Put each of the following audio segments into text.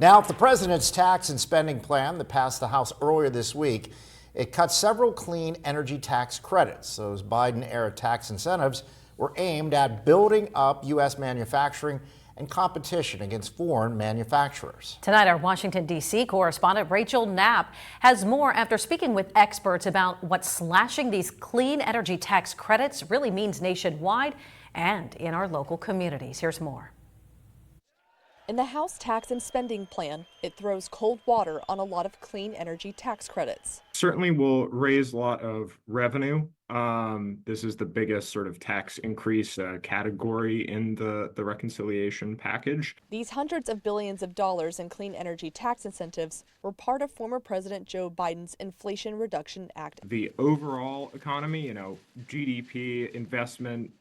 Now, the president's tax and spending plan that passed the House earlier this week, it cuts several clean energy tax credits. Those Biden-era tax incentives were aimed at building up U.S. manufacturing and competition against foreign manufacturers. Tonight, our Washington, D.C. correspondent Rachel Knapp has more after speaking with experts about what slashing these clean energy tax credits really means nationwide and in our local communities. Here's more. In the House tax and spending plan, it throws cold water on a lot of clean energy tax credits. Certainly will raise a lot of revenue. This is the biggest sort of tax increase category in the reconciliation package. These hundreds of billions of dollars in clean energy tax incentives were part of former President Joe Biden's Inflation Reduction Act. The overall economy, GDP, investment,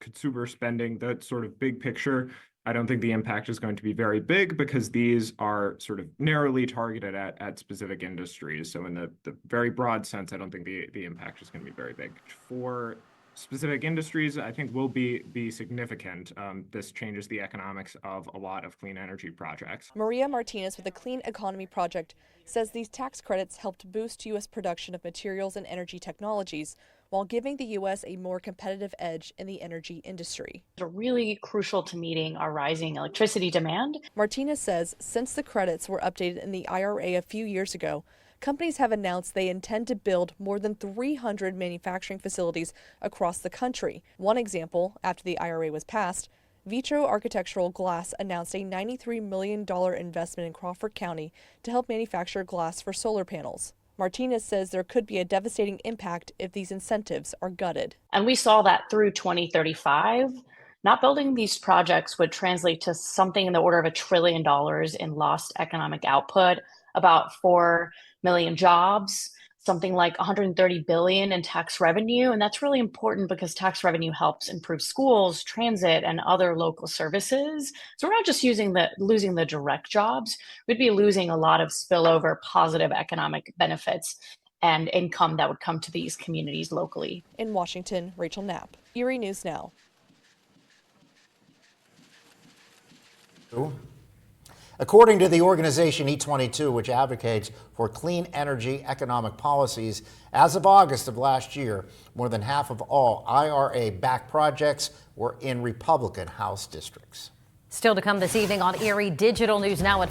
consumer spending, that sort of big picture, I don't think the impact is going to be very big because these are sort of narrowly targeted at specific industries. So in the very broad sense, I don't think the impact is going to be very big. For specific industries, I think will be significant. This changes the economics of a lot of clean energy projects. Maria Martinez with the Clean Economy Project says these tax credits helped boost U.S. production of materials and energy technologies while giving the U.S. a more competitive edge in the energy industry. They're really crucial to meeting our rising electricity demand. Martinez says since the credits were updated in the IRA a few years ago, companies have announced they intend to build more than 300 manufacturing facilities across the country. One example, after the IRA was passed, Vitro Architectural Glass announced a $93 million investment in Crawford County to help manufacture glass for solar panels. Martinez says there could be a devastating impact if these incentives are gutted. And we saw that through 2035. Not building these projects would translate to something in the order of $1 trillion in lost economic output, about 4 million jobs, something like 130 billion in tax revenue. And that's really important because tax revenue helps improve schools, transit, and other local services. So we're not just losing the direct jobs, we'd be losing a lot of spillover positive economic benefits and income that would come to these communities locally. In Washington, Rachel Knapp, Erie News Now. According to the organization E22, which advocates for clean energy economic policies, as of August of last year, more than half of all IRA-backed projects were in Republican House districts. Still to come this evening on Erie Digital News Now at